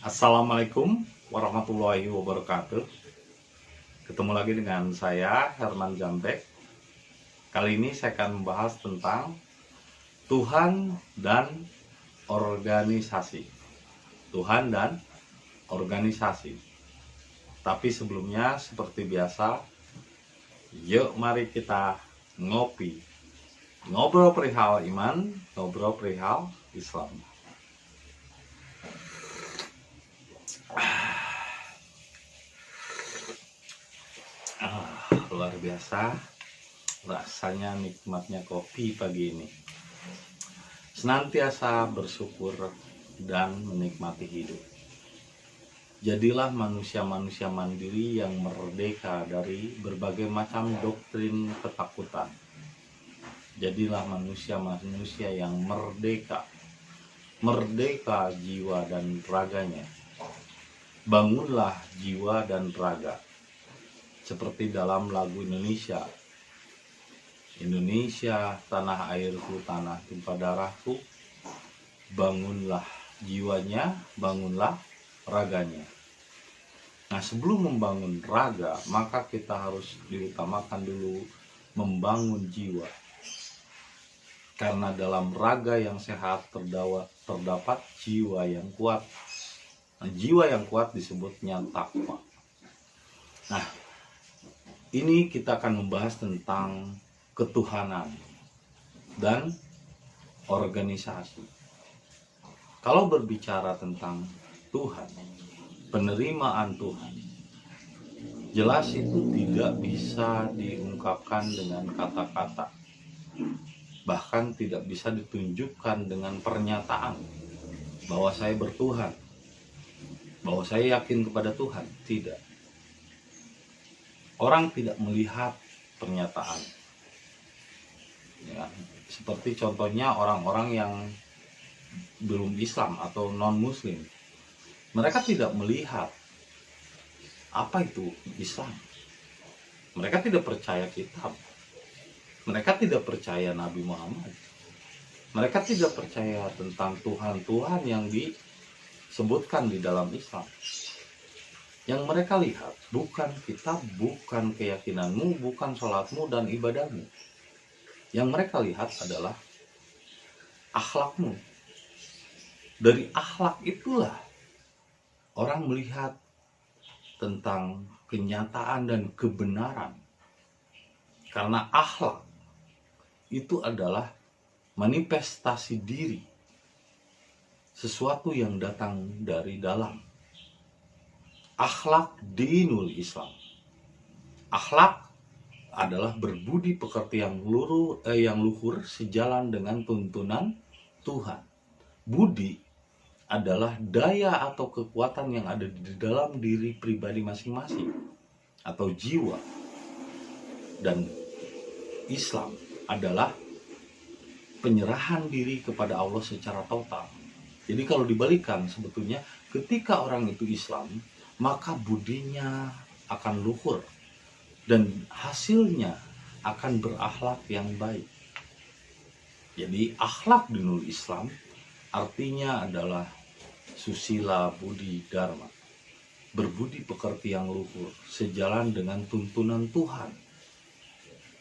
Assalamualaikum warahmatullahi wabarakatuh. Ketemu lagi dengan saya Herman Jambek. Kali ini saya akan membahas tentang Tuhan dan organisasi. Tuhan dan organisasi. Tapi sebelumnya seperti biasa, yuk mari kita ngopi. Ngobrol perihal iman, ngobrol perihal Islam. Luar biasa rasanya nikmatnya kopi pagi ini. Senantiasa bersyukur dan menikmati hidup. Jadilah manusia-manusia mandiri yang merdeka dari berbagai macam doktrin ketakutan. Jadilah manusia-manusia yang merdeka jiwa dan raganya. Bangunlah jiwa dan raga. Seperti dalam lagu Indonesia, tanah airku, tanah tumpah darahku, bangunlah jiwanya, bangunlah raganya. Nah, sebelum membangun raga, maka kita harus diutamakan dulu membangun jiwa. Karena dalam raga yang sehat terdapat jiwa yang kuat. Nah, jiwa yang kuat disebutnya takwa. Nah, ini kita akan membahas tentang ketuhanan dan organisasi. Kalau berbicara tentang Tuhan, penerimaan Tuhan, jelas itu tidak bisa diungkapkan dengan kata-kata. Bahkan tidak bisa ditunjukkan dengan pernyataan bahwa saya bertuhan, bahwa saya yakin kepada Tuhan. Tidak. Orang tidak melihat pernyataan. Ya, seperti contohnya orang-orang yang belum Islam atau non-Muslim. Mereka tidak melihat apa itu Islam. Mereka tidak percaya kitab. Mereka tidak percaya Nabi Muhammad. Mereka tidak percaya tentang Tuhan-Tuhan yang disebutkan di dalam Islam. Yang mereka lihat bukan kitab, bukan keyakinanmu, bukan sholatmu dan ibadahmu. Yang mereka lihat adalah akhlakmu. Dari akhlak itulah orang melihat tentang kenyataan dan kebenaran. Karena akhlak itu adalah manifestasi diri, sesuatu yang datang dari dalam. Akhlak dinul Islam. Akhlak adalah berbudi pekerti yang luhur sejalan dengan tuntunan Tuhan. Budi adalah daya atau kekuatan yang ada di dalam diri pribadi masing-masing atau jiwa. Dan Islam adalah penyerahan diri kepada Allah secara total. Jadi kalau dibalikan, sebetulnya ketika orang itu Islam, maka budinya akan luhur dan hasilnya akan berakhlak yang baik. Jadi akhlak dinul Islam artinya adalah susila budi dharma, berbudi pekerti yang luhur sejalan dengan tuntunan Tuhan.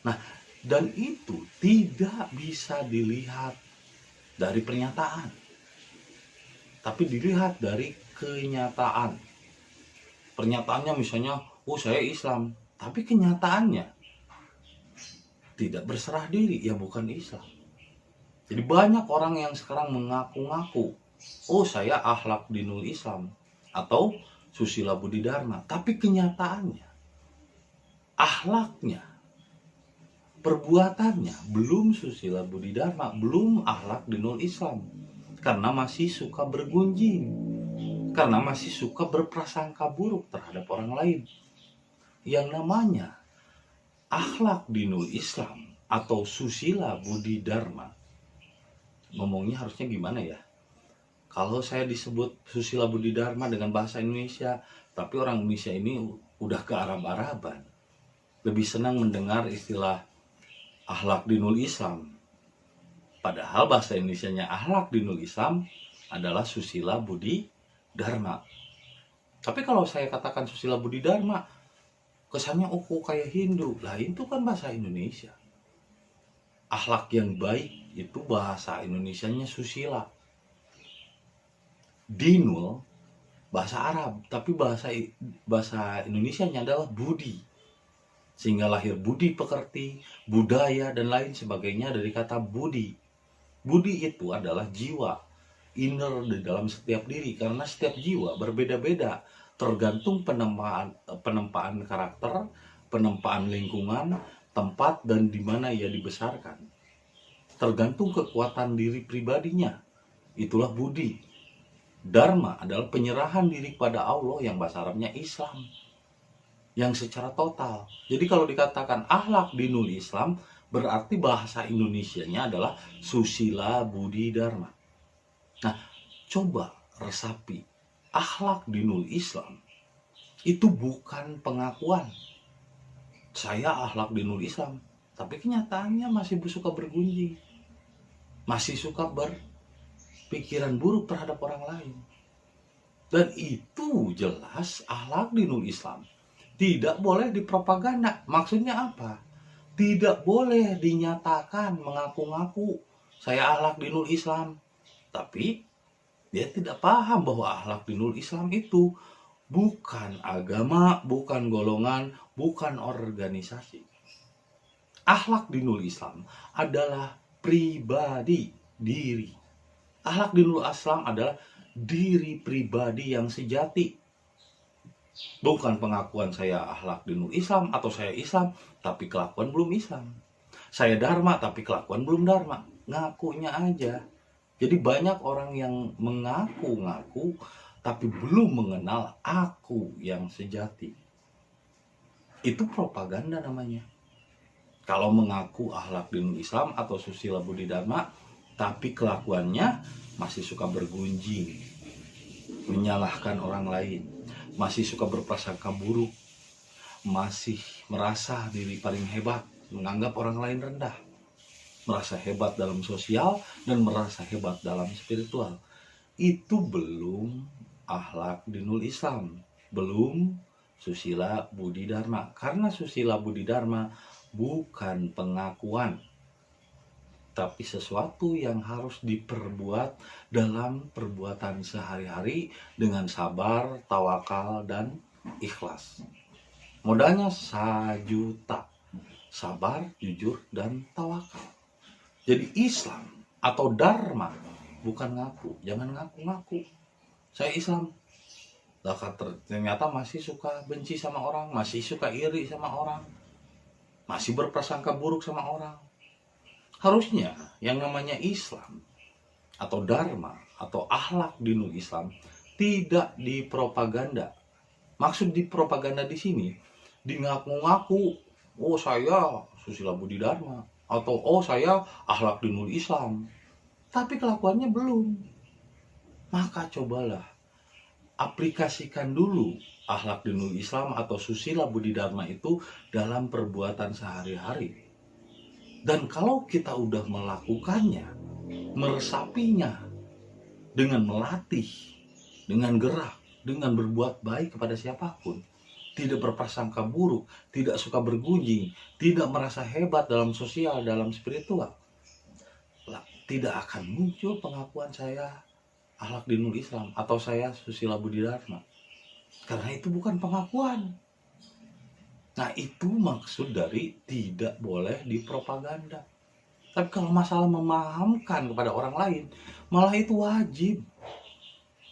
Nah, dan itu tidak bisa dilihat dari pernyataan, tapi dilihat dari kenyataan. Pernyataannya misalnya, oh saya Islam, tapi kenyataannya tidak berserah diri, ya bukan Islam. Jadi banyak orang yang sekarang mengaku-ngaku, oh saya akhlak dinul Islam atau susila budi dharma, tapi kenyataannya, akhlaknya, perbuatannya belum susila budi dharma, belum akhlak dinul Islam, karena masih suka bergunjing, karena masih suka berprasangka buruk terhadap orang lain. Yang namanya akhlak dinul Islam atau susila budi dharma, ngomongnya harusnya gimana ya? Kalau saya disebut susila budi dharma dengan bahasa Indonesia, tapi orang Indonesia ini udah ke Arab-Araban, lebih senang mendengar istilah akhlak dinul Islam. Padahal bahasa Indonesianya akhlak dinul Islam adalah susila budi dharma. Tapi kalau saya katakan susila budi dharma, kesannya kok kayak Hindu. Lah itu kan bahasa Indonesia. Akhlak yang baik itu bahasa Indonesianya susila. Dinul bahasa Arab, tapi bahasa Indonesianya adalah budi. Sehingga lahir budi pekerti, budaya dan lain sebagainya dari kata budi. Budi itu adalah jiwa, inner di dalam setiap diri, karena setiap jiwa berbeda-beda, tergantung penempaan karakter, penempaan lingkungan, tempat dan di mana ia dibesarkan. Tergantung kekuatan diri pribadinya. Itulah budi. Dharma adalah penyerahan diri kepada Allah yang bahasa Arabnya Islam, yang secara total. Jadi kalau dikatakan akhlak dinul Islam, berarti bahasa Indonesianya adalah susila budi dharma. Nah, coba resapi, akhlak dinul Islam itu bukan pengakuan saya akhlak dinul Islam, tapi kenyataannya masih suka bergunjing, masih suka berpikiran buruk terhadap orang lain. Dan itu jelas akhlak dinul Islam tidak boleh dipropaganda. Maksudnya apa? Tidak boleh dinyatakan mengaku-ngaku saya akhlak dinul Islam, tapi dia tidak paham bahwa akhlak dinul Islam itu bukan agama, bukan golongan, bukan organisasi. Akhlak dinul Islam adalah pribadi diri. Akhlak dinul Islam adalah diri pribadi yang sejati. Bukan pengakuan saya akhlak dinul Islam atau saya Islam tapi kelakuan belum Islam. Saya dharma tapi kelakuan belum dharma. Ngakunya aja. Jadi banyak orang yang mengaku-ngaku tapi belum mengenal aku yang sejati. Itu propaganda namanya. Kalau mengaku akhlak dinul Islam atau susila budi dharma tapi kelakuannya masih suka bergunjing, menyalahkan orang lain, masih suka berprasangka buruk, masih merasa diri paling hebat, menganggap orang lain rendah, merasa hebat dalam sosial dan merasa hebat dalam spiritual, itu belum akhlak dinul Islam, belum susila budi dharma. Karena susila budi dharma bukan pengakuan, tapi sesuatu yang harus diperbuat dalam perbuatan sehari-hari dengan sabar, tawakal, dan ikhlas. Modalnya 1.000.000, sabar, jujur, dan tawakal. Jadi Islam atau Dharma bukan ngaku. Jangan ngaku-ngaku saya Islam, ternyata masih suka benci sama orang, masih suka iri sama orang, masih berprasangka buruk sama orang. Harusnya yang namanya Islam atau Dharma atau akhlak dinul Islam tidak dipropaganda. Maksud dipropaganda di sini, di ngaku-ngaku, oh saya susila budi dharma atau oh saya akhlak dinul Islam, tapi kelakuannya belum. Maka cobalah aplikasikan dulu akhlak dinul Islam atau susila budi dharma itu dalam perbuatan sehari-hari. Dan kalau kita udah melakukannya, meresapinya dengan melatih, dengan gerak, dengan berbuat baik kepada siapapun, tidak berprasangka buruk, tidak suka bergunjing, tidak merasa hebat dalam sosial, dalam spiritual, tidak akan muncul pengakuan saya akhlak dinul Islam atau saya susila budi dharma. Karena itu bukan pengakuan. Nah, itu maksud dari tidak boleh dipropaganda. Tapi kalau masalah memahamkan kepada orang lain, malah itu wajib.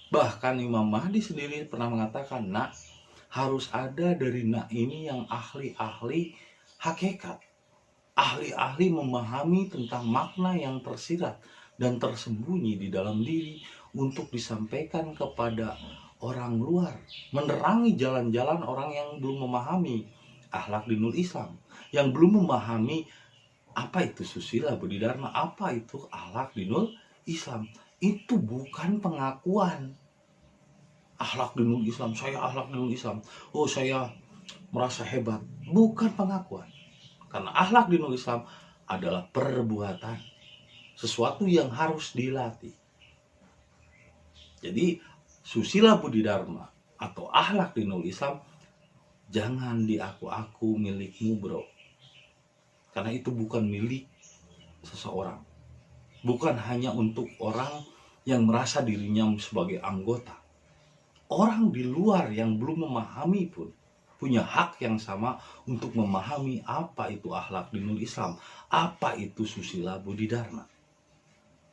Bahkan Imam Mahdi sendiri pernah mengatakan, nak, harus ada dari nak ini yang ahli-ahli hakikat. Ahli-ahli memahami tentang makna yang tersirat dan tersembunyi di dalam diri untuk disampaikan kepada orang luar. Menerangi jalan-jalan orang yang belum memahami akhlak dinul Islam, yang belum memahami apa itu susila budi dharma, apa itu akhlak dinul Islam. Itu bukan pengakuan akhlak dinul Islam, saya akhlak dinul Islam, oh saya merasa hebat. Bukan pengakuan. Karena akhlak dinul Islam adalah perbuatan, sesuatu yang harus dilatih. Jadi susila budi dharma atau akhlak dinul Islam jangan diaku-aku milikmu bro. Karena itu bukan milik seseorang. Bukan hanya untuk orang yang merasa dirinya sebagai anggota. Orang di luar yang belum memahami pun punya hak yang sama untuk memahami apa itu akhlak dinul Islam, apa itu susila budi dharma.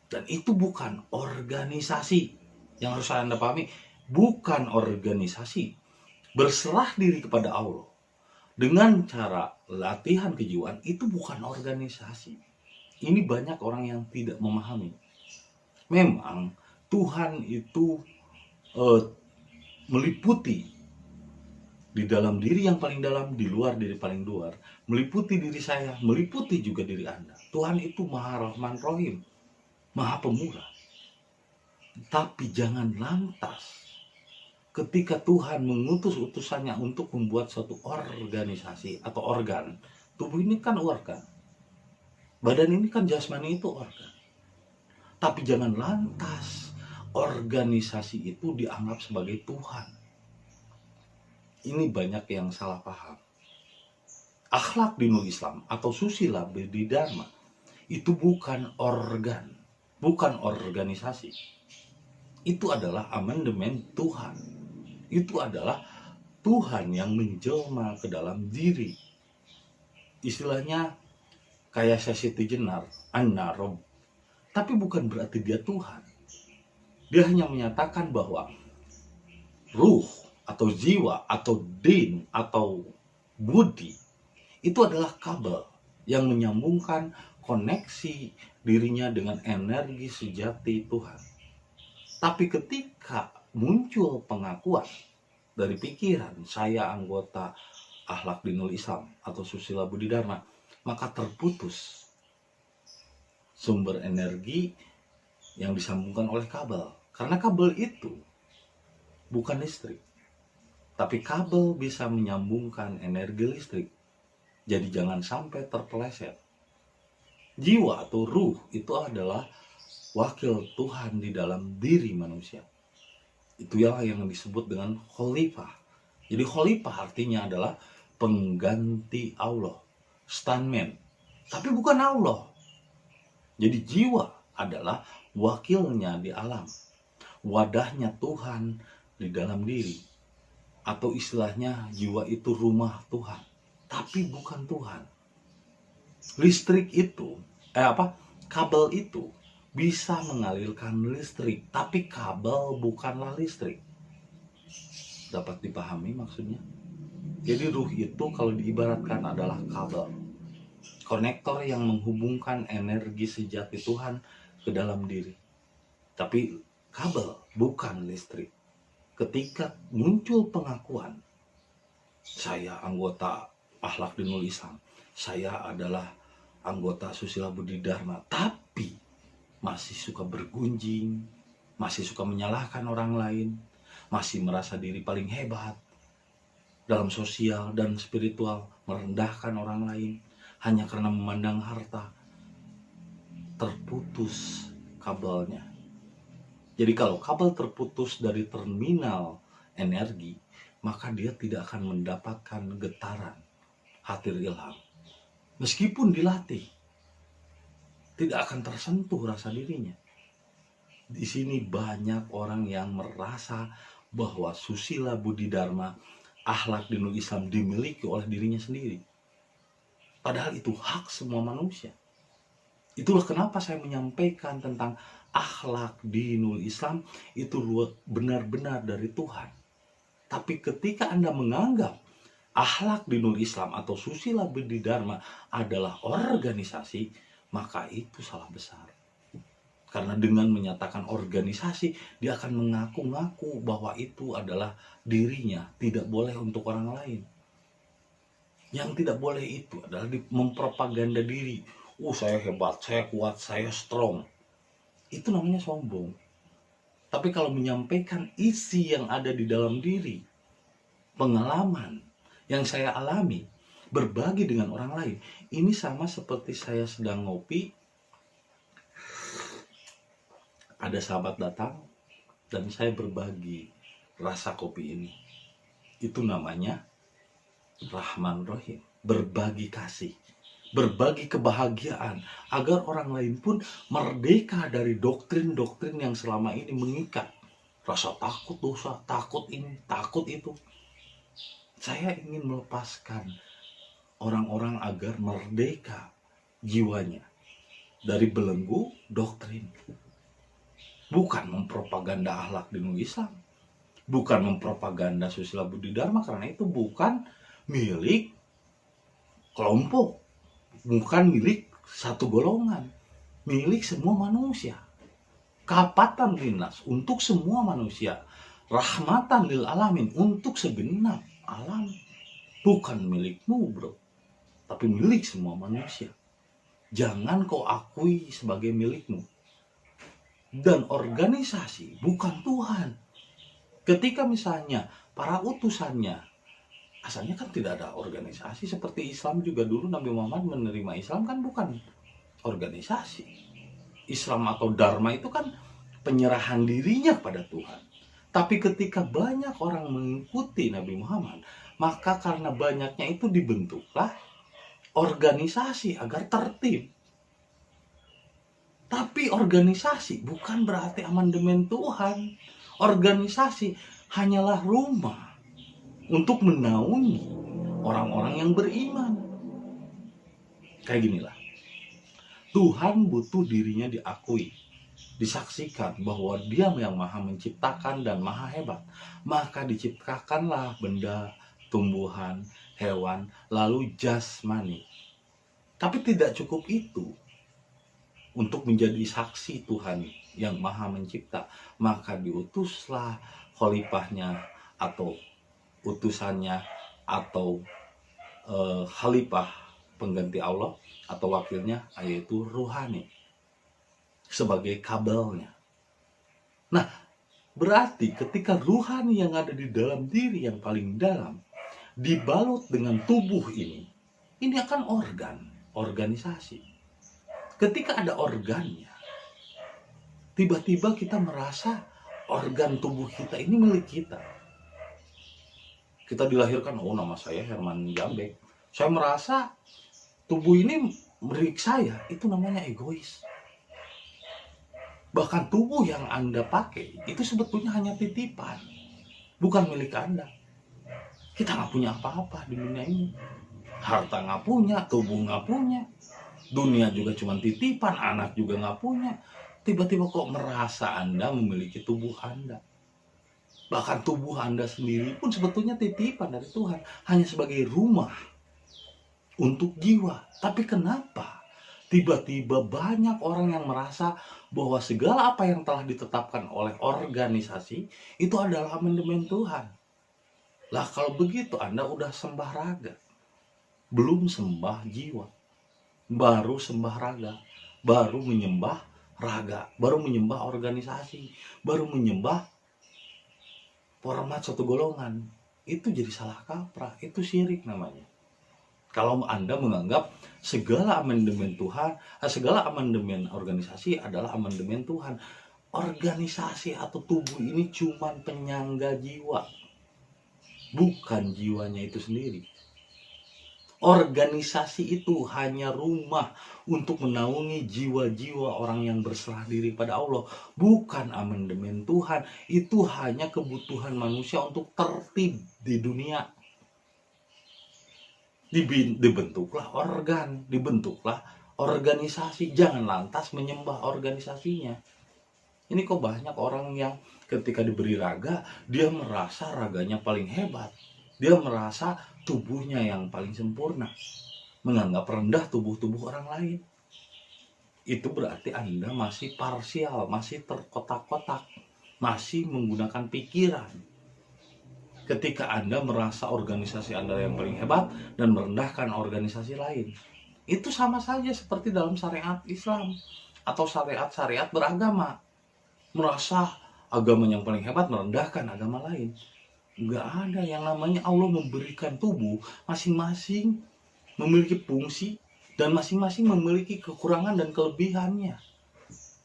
Dan itu bukan organisasi. Yang harus Anda pahami, bukan organisasi. Berserah diri kepada Allah dengan cara latihan kejiwaan itu bukan organisasi. Ini banyak orang yang tidak memahami. Memang Tuhan itu meliputi di dalam diri yang paling dalam, di luar diri paling luar, meliputi diri saya, meliputi juga diri Anda. Tuhan itu Maha Rahman Rahim, Maha Pemurah. Tapi jangan lantas ketika Tuhan mengutus utusannya untuk membuat suatu organisasi atau organ. Tubuh ini kan organ, badan ini kan jasmani itu organ. Tapi jangan lantas organisasi itu dianggap sebagai Tuhan. Ini banyak yang salah paham. Akhlak dinul Islam atau susila budi dharma itu bukan organ, bukan organisasi. Itu adalah amandemen Tuhan. Itu adalah Tuhan yang menjelma ke dalam diri. Istilahnya kayak Siti Jenar, Anna Rob. Tapi bukan berarti dia Tuhan. Dia hanya menyatakan bahwa ruh atau jiwa atau din atau budi itu adalah kabel yang menyambungkan koneksi dirinya dengan energi sejati Tuhan. Tapi ketika muncul pengakuan dari pikiran saya anggota akhlak dinul Islam atau susila budi dharma, maka terputus sumber energi yang disambungkan oleh kabel. Karena kabel itu bukan listrik, tapi kabel bisa menyambungkan energi listrik. Jadi jangan sampai terpeleset. Jiwa atau ruh itu adalah wakil Tuhan di dalam diri manusia. Itu yang disebut dengan khalifah. Jadi khalifah artinya adalah pengganti Allah, stuntman. Tapi bukan Allah. Jadi jiwa adalah wakilnya di alam, wadahnya Tuhan di dalam diri. Atau istilahnya jiwa itu rumah Tuhan, tapi bukan Tuhan. Listrik itu, kabel itu bisa mengalirkan listrik, tapi kabel bukanlah listrik. Dapat dipahami maksudnya? Jadi ruh itu kalau diibaratkan adalah kabel, konektor yang menghubungkan energi sejati Tuhan ke dalam diri. Tapi kabel bukan listrik. Ketika muncul pengakuan, saya anggota akhlak dinul Islam, saya adalah anggota susila budi dharma, tapi masih suka bergunjing, masih suka menyalahkan orang lain, masih merasa diri paling hebat dalam sosial dan spiritual, merendahkan orang lain hanya karena memandang harta, terputus kabelnya. Jadi kalau kabel terputus dari terminal energi, maka dia tidak akan mendapatkan getaran hatir ilham. Meskipun dilatih, tidak akan tersentuh rasa dirinya. Di sini banyak orang yang merasa bahwa susila budi dharma, akhlak dinul Islam dimiliki oleh dirinya sendiri. Padahal itu hak semua manusia. Itulah kenapa saya menyampaikan tentang akhlak dinul Islam itu benar-benar dari Tuhan. Tapi ketika Anda menganggap akhlak dinul Islam atau susila budi dharma adalah organisasi, maka itu salah besar. Karena dengan menyatakan organisasi, dia akan mengaku-ngaku bahwa itu adalah dirinya, tidak boleh untuk orang lain. Yang tidak boleh itu adalah mempropaganda diri. Saya hebat, saya kuat, saya strong. Itu namanya sombong. Tapi kalau menyampaikan isi yang ada di dalam diri, pengalaman yang saya alami, berbagi dengan orang lain, ini sama seperti saya sedang ngopi, ada sahabat datang, dan saya berbagi rasa kopi ini. Itu namanya Rahman Rahim, berbagi kasih, berbagi kebahagiaan, agar orang lain pun merdeka dari doktrin-doktrin yang selama ini mengikat. Rasa takut dosa, takut ini, takut itu. Saya ingin melepaskan orang-orang agar merdeka jiwanya dari belenggu doktrin. Bukan mempropaganda akhlak di Islam, bukan mempropaganda susila budi dharma, karena itu bukan milik kelompok, bukan milik satu golongan, milik semua manusia. Kapatan linnas, untuk semua manusia. Rahmatan lil alamin, untuk segenap alam. Bukan milikmu bro, tapi milik semua manusia. Jangan kau akui sebagai milikmu. Dan organisasi bukan Tuhan. Ketika misalnya para utusannya, asalnya kan tidak ada organisasi. Seperti Islam juga dulu Nabi Muhammad menerima Islam kan bukan organisasi. Islam atau Dharma itu kan penyerahan dirinya pada Tuhan. Tapi ketika banyak orang mengikuti Nabi Muhammad, maka karena banyaknya itu dibentuklah organisasi agar tertib. Tapi organisasi bukan berarti amandemen Tuhan. Organisasi hanyalah rumah untuk menaungi orang-orang yang beriman. Kayak ginilah. Tuhan butuh dirinya diakui, disaksikan bahwa Dia yang maha menciptakan dan maha hebat. Maka diciptakanlah benda, tumbuhan, hewan, lalu jasmani. Tapi tidak cukup itu. Untuk menjadi saksi Tuhan yang maha mencipta, maka diutuslah khalifahnya atau utusannya atau khalifah pengganti Allah atau wakilnya, yaitu ruhani sebagai kabelnya. Nah, berarti ketika ruhani yang ada di dalam diri yang paling dalam dibalut dengan tubuh ini akan organisasi. Ketika ada organnya, tiba-tiba kita merasa organ tubuh kita ini milik kita. Kita dilahirkan, oh nama saya Herman Jambek. Saya merasa tubuh ini milik saya, itu namanya egois. Bahkan tubuh yang Anda pakai, itu sebetulnya hanya titipan, bukan milik Anda. Kita nggak punya apa-apa di dunia ini. Harta nggak punya, tubuh nggak punya. Dunia juga cuma titipan, anak juga nggak punya. Tiba-tiba kok merasa Anda memiliki tubuh Anda. Bahkan tubuh Anda sendiri pun sebetulnya titipan dari Tuhan, hanya sebagai rumah untuk jiwa. Tapi kenapa tiba-tiba banyak orang yang merasa bahwa segala apa yang telah ditetapkan oleh organisasi itu adalah amandemen Tuhan? Lah kalau begitu Anda udah sembah raga, belum sembah jiwa. Baru sembah raga, baru menyembah raga, baru menyembah organisasi, baru menyembah format satu golongan. Itu jadi salah kaprah, itu syirik namanya. Kalau Anda menganggap segala amandemen Tuhan, segala amandemen organisasi adalah amandemen Tuhan. Organisasi atau tubuh ini cuma penyangga jiwa, bukan jiwanya itu sendiri. Organisasi itu hanya rumah untuk menaungi jiwa-jiwa orang yang berserah diri pada Allah, bukan amandemen Tuhan. Itu hanya kebutuhan manusia untuk tertib di dunia. Dibentuklah organ, dibentuklah organisasi. Jangan lantas menyembah organisasinya. Ini kok banyak orang yang ketika diberi raga, dia merasa raganya paling hebat. Dia merasa tubuhnya yang paling sempurna, menganggap rendah tubuh-tubuh orang lain. Itu berarti Anda masih parsial, masih terkotak-kotak, masih menggunakan pikiran. Ketika Anda merasa organisasi Anda yang paling hebat dan merendahkan organisasi lain, itu sama saja seperti dalam syariat Islam atau syariat-syariat beragama. Merasa agama yang paling hebat merendahkan agama lain. Nggak ada yang namanya Allah memberikan tubuh masing-masing memiliki fungsi dan masing-masing memiliki kekurangan dan kelebihannya.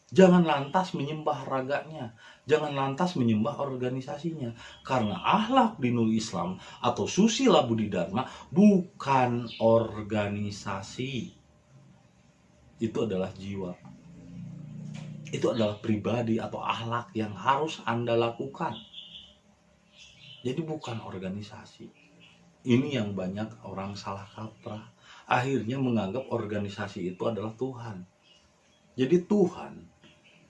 Jangan lantas menyembah raganya, jangan lantas menyembah organisasinya. Karena akhlak dinul Islam atau susila budi dharma bukan organisasi. Itu adalah jiwa. Itu adalah pribadi atau akhlak yang harus Anda lakukan. Jadi bukan organisasi. Ini yang banyak orang salah kaprah. Akhirnya menganggap organisasi itu adalah Tuhan. Jadi Tuhan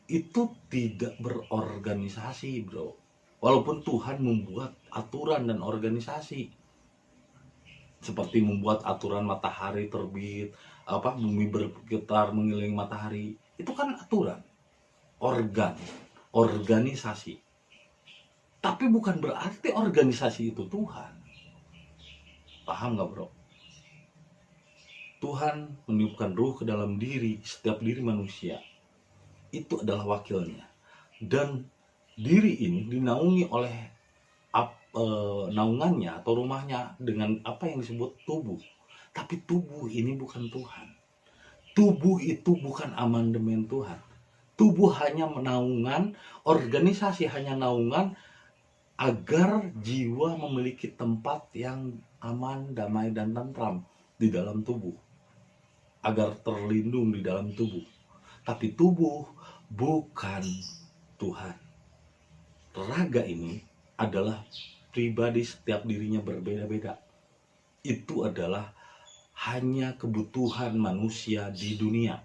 itu tidak berorganisasi, bro. Walaupun Tuhan membuat aturan dan organisasi, seperti membuat aturan matahari terbit, bumi berputar mengelilingi matahari, itu kan aturan, organisasi. Tapi bukan berarti organisasi itu Tuhan. Paham nggak, bro? Tuhan meniupkan ruh ke dalam setiap diri manusia. Itu adalah wakilnya. Dan diri ini dinaungi oleh naungannya atau rumahnya dengan apa yang disebut tubuh. Tapi tubuh ini bukan Tuhan. Tubuh itu bukan amandemen Tuhan. Tubuh hanya naungan, organisasi hanya naungan agar jiwa memiliki tempat yang aman, damai, dan tentram di dalam tubuh. Agar terlindung di dalam tubuh. Tapi tubuh bukan Tuhan. Raga ini adalah pribadi, setiap dirinya berbeda-beda. Itu adalah hanya kebutuhan manusia di dunia.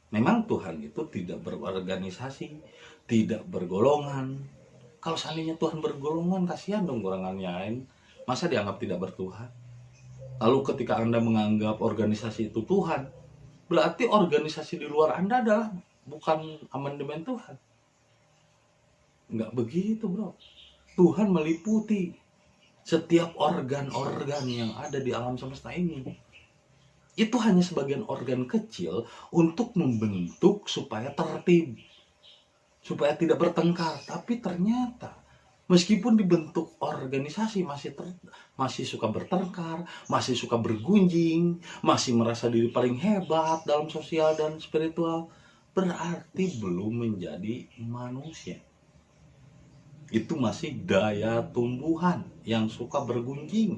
Memang Tuhan itu tidak berorganisasi, tidak bergolongan. Kalau seandainya Tuhan bergolongan, kasihan dong orang lain. Masa dianggap tidak bertuhan? Lalu ketika Anda menganggap organisasi itu Tuhan, berarti organisasi di luar Anda adalah bukan amandemen Tuhan. Enggak begitu, bro. Tuhan meliputi setiap organ-organ yang ada di alam semesta ini. Itu hanya sebagian organ kecil untuk membentuk supaya tertib, supaya tidak bertengkar. Tapi ternyata meskipun dibentuk organisasi masih suka bertengkar, masih suka bergunjing, masih merasa diri paling hebat dalam sosial dan spiritual, berarti belum menjadi manusia. Itu masih daya tumbuhan yang suka bergunjing,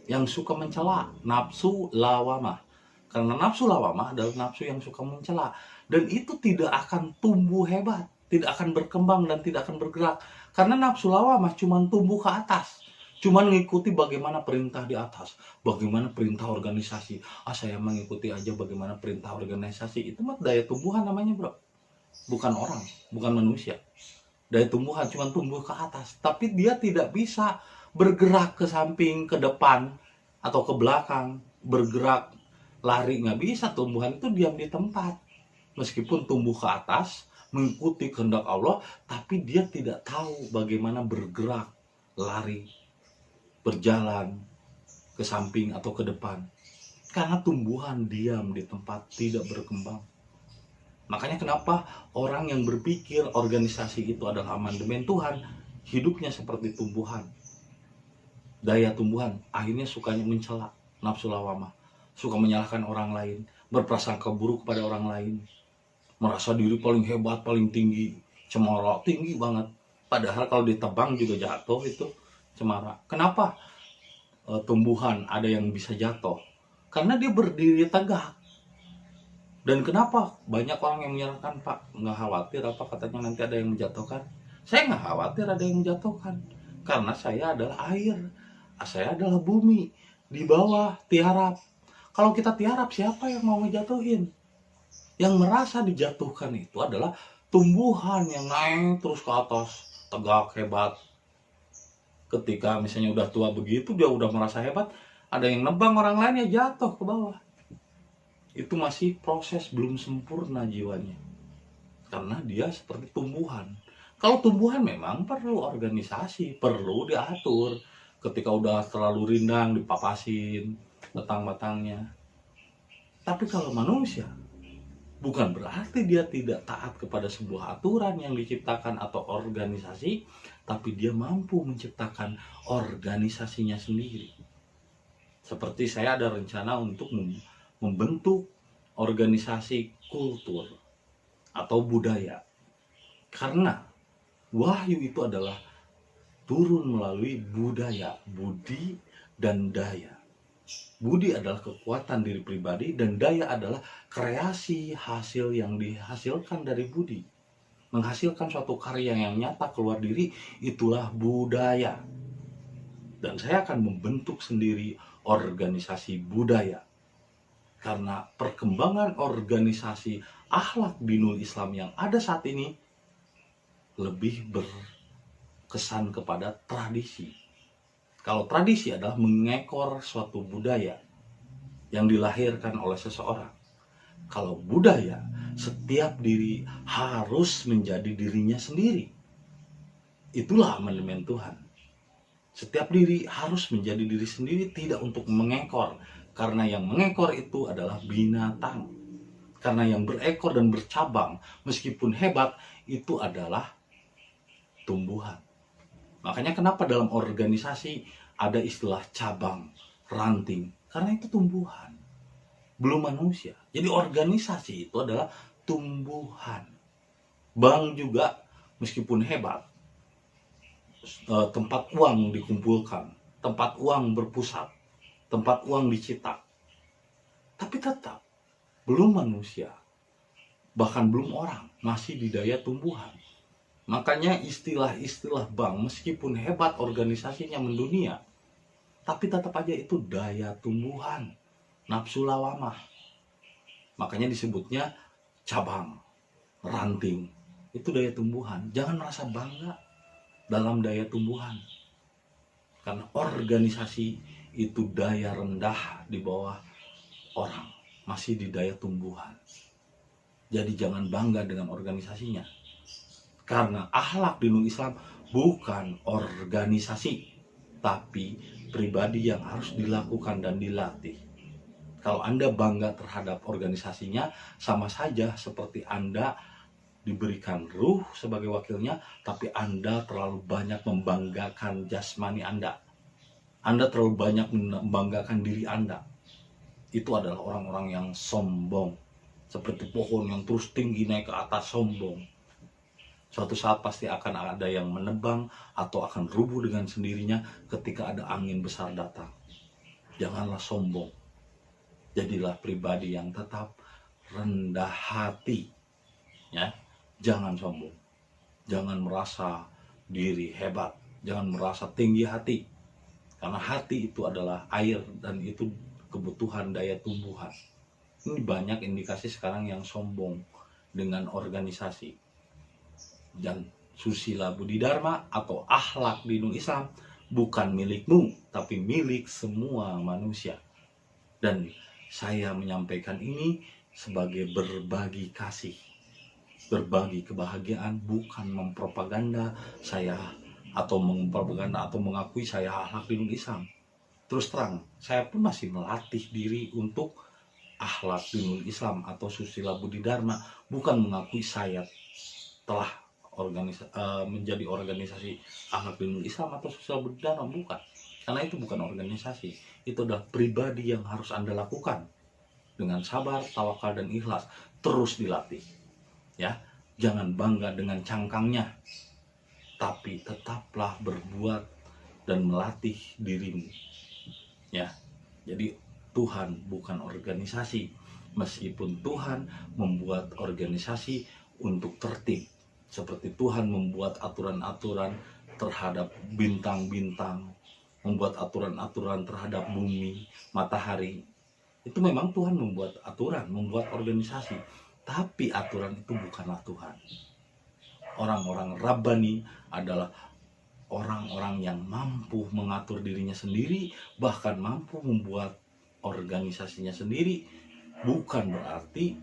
yang suka mencela, nafsu lawamah. Karena nafsu lawamah adalah nafsu yang suka mencela, dan itu tidak akan tumbuh hebat, tidak akan berkembang dan tidak akan bergerak. Karena nafsu lawamah cuma tumbuh ke atas, cuma mengikuti bagaimana perintah di atas, bagaimana perintah organisasi. Saya mengikuti aja bagaimana perintah organisasi. Itu mah daya tumbuhan namanya, bro. Bukan orang, bukan manusia. Daya tumbuhan cuma tumbuh ke atas, tapi dia tidak bisa bergerak ke samping, ke depan, atau ke belakang. Bergerak, lari, nggak bisa. Tumbuhan itu diam di tempat. Meskipun tumbuh ke atas, mengikuti kehendak Allah, tapi dia tidak tahu bagaimana bergerak, lari, berjalan ke samping atau ke depan. Karena tumbuhan diam di tempat, tidak berkembang. Makanya kenapa orang yang berpikir organisasi itu adalah amandemen Tuhan, hidupnya seperti tumbuhan, daya tumbuhan, akhirnya sukanya mencela, nafsu lawamah, suka menyalahkan orang lain, berprasangka buruk pada orang lain, merasa diri paling hebat, paling tinggi, cemara, tinggi banget. Padahal kalau ditebang juga jatuh itu cemara. Kenapa tumbuhan ada yang bisa jatuh? Karena dia berdiri tegak. Dan kenapa banyak orang yang menyalahkan, Pak, nggak khawatir apa katanya nanti ada yang menjatuhkan? Saya nggak khawatir ada yang menjatuhkan. Karena saya adalah air, saya adalah bumi, di bawah tiarap. Kalau kita tiarap, siapa yang mau ngejatuhin? Yang merasa dijatuhkan itu adalah tumbuhan yang naik terus ke atas, tegak, hebat. Ketika misalnya udah tua begitu, dia udah merasa hebat, ada yang nebang orang lain, ya jatuh ke bawah. Itu masih proses, belum sempurna jiwanya. Karena dia seperti tumbuhan. Kalau tumbuhan memang perlu organisasi, perlu diatur. Ketika udah terlalu rindang, dipapasin batang-batangnya. Tapi kalau manusia, bukan berarti dia tidak taat kepada sebuah aturan yang diciptakan atau organisasi, tapi dia mampu menciptakan organisasinya sendiri. Seperti saya ada rencana untuk membentuk organisasi kultur. atau budaya. Karena wahyu itu adalah turun melalui budaya, budi dan daya. Budi adalah kekuatan diri pribadi dan daya adalah kreasi hasil yang dihasilkan dari budi. Menghasilkan suatu karya yang nyata keluar diri, itulah budaya. Dan saya akan membentuk sendiri organisasi budaya. Karena perkembangan organisasi akhlak dinul Islam yang ada saat ini lebih berkesan kepada tradisi. Kalau tradisi adalah mengekor suatu budaya yang dilahirkan oleh seseorang. Kalau budaya, setiap diri harus menjadi dirinya sendiri. Itulah amandemen Tuhan. Setiap diri harus menjadi diri sendiri, tidak untuk mengekor. Karena yang mengekor itu adalah binatang. Karena yang berekor dan bercabang, meskipun hebat, itu adalah tumbuhan. Makanya kenapa dalam organisasi ada istilah cabang, ranting, karena itu tumbuhan, belum manusia. Jadi organisasi itu adalah tumbuhan. Bank juga meskipun hebat, tempat uang dikumpulkan, tempat uang berpusat, tempat uang dicetak, tapi tetap belum manusia, bahkan belum orang, masih di daya tumbuhan. Makanya istilah-istilah bank meskipun hebat organisasinya mendunia, tapi tetap aja itu daya tumbuhan, nafsu lawamah. Makanya disebutnya cabang, ranting, itu daya tumbuhan. Jangan merasa bangga dalam daya tumbuhan. Karena organisasi itu daya rendah di bawah orang, masih di daya tumbuhan. Jadi jangan bangga dengan organisasinya. Karena akhlak dinul Islam bukan organisasi, tapi pribadi yang harus dilakukan dan dilatih. Kalau Anda bangga terhadap organisasinya, sama saja seperti Anda diberikan ruh sebagai wakilnya, tapi Anda terlalu banyak membanggakan jasmani Anda. Anda terlalu banyak membanggakan diri Anda. Itu adalah orang-orang yang sombong. Seperti pohon yang terus tinggi naik ke atas, sombong. Suatu saat pasti akan ada yang menebang atau akan rubuh dengan sendirinya ketika ada angin besar datang. Janganlah sombong. Jadilah pribadi yang tetap rendah hati. Ya, jangan sombong. Jangan merasa diri hebat. Jangan merasa tinggi hati. Karena hati itu adalah air dan itu kebutuhan daya tumbuhan. Ini banyak indikasi sekarang yang sombong dengan organisasi. Dan susila budi dharma atau akhlak dinul Islam bukan milikmu, tapi milik semua manusia. Dan saya menyampaikan ini sebagai berbagi kasih, berbagi kebahagiaan, bukan mempropaganda saya atau mempropaganda atau mengakui saya akhlak dinul Islam. Terus terang, saya pun masih melatih diri untuk akhlak dinul Islam atau susila budi dharma, bukan mengakui saya telah menjadi organisasi akhlak dinul Islam atau susila budi dharma, bukan. Karena itu bukan organisasi, itu adalah pribadi yang harus Anda lakukan dengan sabar, tawakal, dan ikhlas. Terus dilatih, ya. Jangan bangga dengan cangkangnya, tapi tetaplah berbuat dan melatih dirimu, ya. Jadi Tuhan bukan organisasi, meskipun Tuhan membuat organisasi untuk tertib, seperti Tuhan membuat aturan-aturan terhadap bintang-bintang, membuat aturan-aturan terhadap bumi, matahari. Itu memang Tuhan membuat aturan, membuat organisasi, tapi aturan itu bukanlah Tuhan. Orang-orang Rabbani adalah orang-orang yang mampu mengatur dirinya sendiri, bahkan mampu membuat organisasinya sendiri. Bukan berarti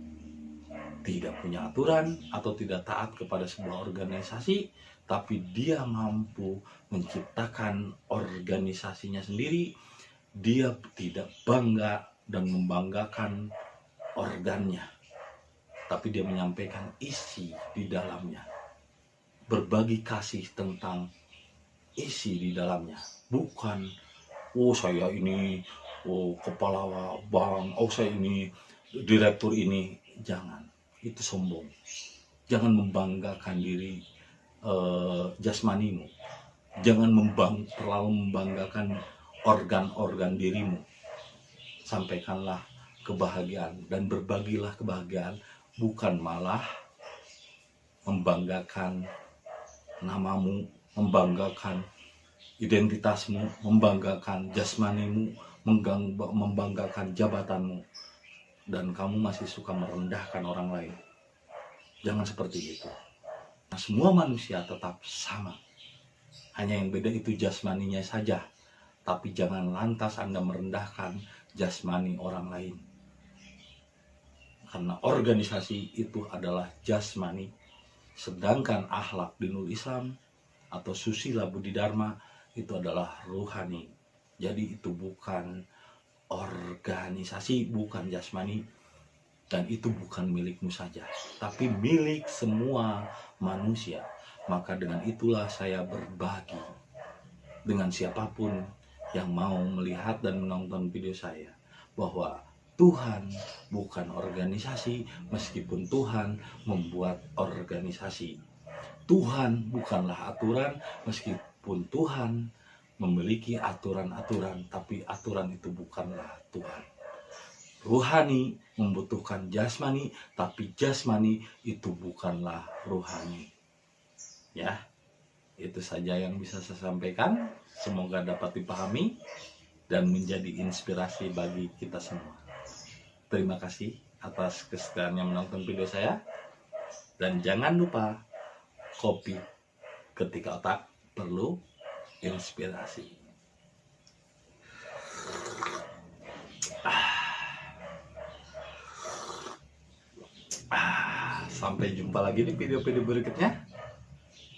tidak punya aturan atau tidak taat kepada sebuah organisasi, tapi dia mampu menciptakan organisasinya sendiri. Dia tidak bangga dan membanggakan organnya, tapi dia menyampaikan isi di dalamnya, berbagi kasih tentang isi di dalamnya. Bukan, oh saya ini kepala bank, oh saya ini direktur ini. Jangan, itu sombong. Jangan membanggakan diri jasmanimu. Jangan terlalu membanggakan organ-organ dirimu. Sampaikanlah kebahagiaan dan berbagilah kebahagiaan, bukan malah membanggakan namamu, membanggakan identitasmu, membanggakan jasmanimu, membanggakan jabatanmu, dan kamu masih suka merendahkan orang lain. Jangan seperti itu. Nah, semua manusia tetap sama, hanya yang beda itu jasmaninya saja. Tapi jangan lantas Anda merendahkan jasmani orang lain, karena organisasi itu adalah jasmani, sedangkan akhlak dinul Islam atau susila budi dharma itu adalah ruhani. Jadi itu bukan organisasi, bukan jasmani, dan itu bukan milikmu saja, tapi milik semua manusia. Maka dengan itulah saya berbagi dengan siapapun yang mau melihat dan menonton video saya, bahwa Tuhan bukan organisasi, meskipun Tuhan membuat organisasi. Tuhan bukanlah aturan, meskipun Tuhan memiliki aturan-aturan, tapi aturan itu bukanlah Tuhan. Ruhani membutuhkan jasmani, tapi jasmani itu bukanlah ruhani. Ya, itu saja yang bisa saya sampaikan. Semoga dapat dipahami dan menjadi inspirasi bagi kita semua. Terima kasih atas kesediaannya menonton video saya. Dan jangan lupa kopi ketika otak perlu inspirasi. Sampai jumpa lagi di video-video berikutnya.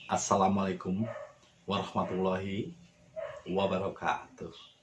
Assalamualaikum warahmatullahi wabarakatuh.